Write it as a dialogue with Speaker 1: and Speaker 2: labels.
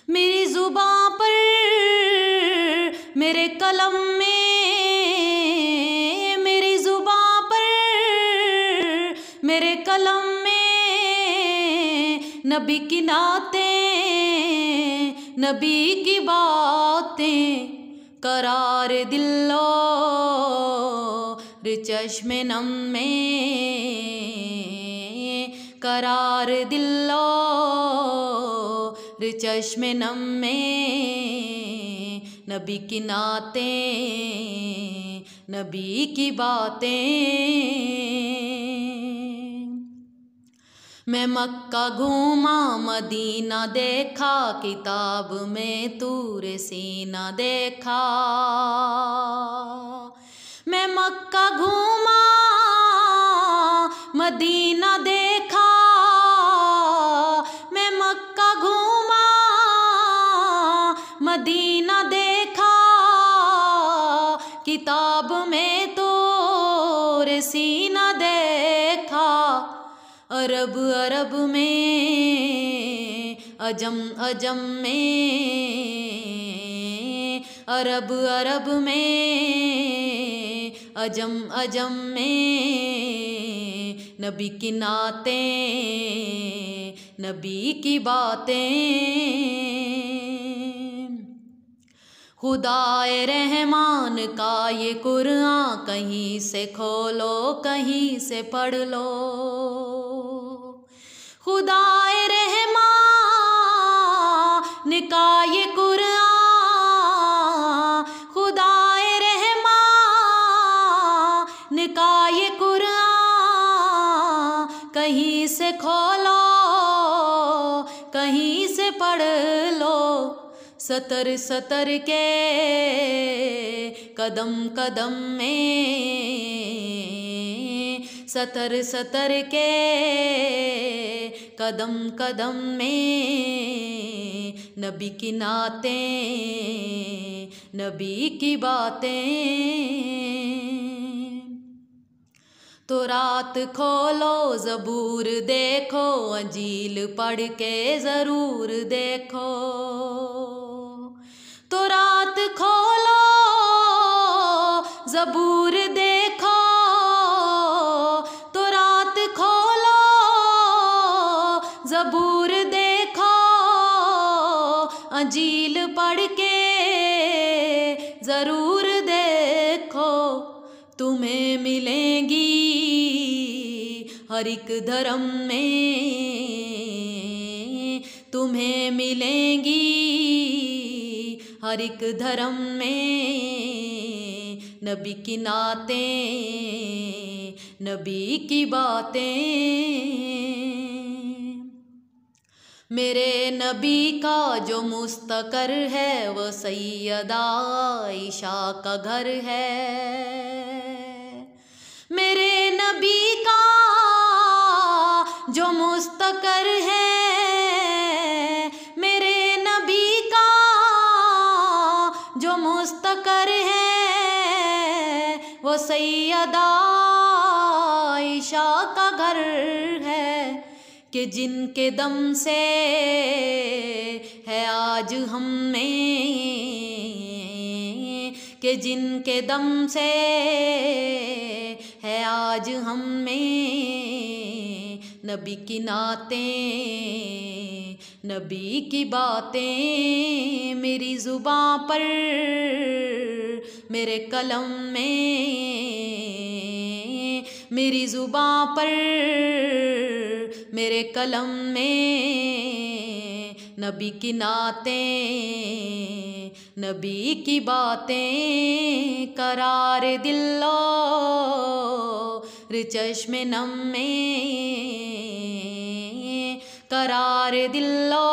Speaker 1: मेरी जुबां पर मेरे कलम में, मेरी जुबां पर मेरे कलम में नबी की नातें, नबी की बातें, करार दिलो चश्मे नम में, करार दिलो चश्मे नम में नबी की नातें, नबी की बातें। मैं मक्का घूमा मदीना देखा, किताब में तूरे सीना देखा। मैं मक्का घूमा मदीना देखा, मैं मक्का घूमा मदीना देखा, किताब में तूरे सीना देखा। अरब अरब में, अजम अजम में, अरब अरब में, अजम अजम में नबी की नातें, नबी की बातें। खुदाए रहमान का ये कुरान कहीं से खोलो कहीं से पढ़ लो। खुदाए रहमान का ये कुरान, खुदाए रहमान का ये कुरान कहीं से खोलो कहीं से पढ़ लो। सतर सतर के कदम कदम में, सतर सतर के कदम कदम में नबी की नातें, नबी की बातें। तो रात खोलो ज़बूर देखो, अंजील पढ़ के ज़रूर देखो। तो रात खोलो ज़बूर देखो, तो रात खोलो ज़बूर देखो, अंजील पढ़ के ज़रूर देखो। तुम्हें मिलेंगी हर एक धर्म में, तुम्हें मिलेंगी हर एक धर्म में नबी की नातें, नबी की बातें। मेरे नबी का जो मुस्तकर है वो सैयदा आयशा का घर है। मेरे नबी का जो मुस्तकर है, मेरे नबी का जो मुस्तकर है वो सैयदा आयशा का घर है। कि जिनके दम से है आज हम में, कि जिनके दम से है आज हम में नबी की नातें, नबी की बातें। मेरी जुबां पर मेरे कलम में, मेरी जुबां पर मेरे कलम में नबी की नातें, नबी की बातें। करार दिलो चश्मे नम में, करार दिलो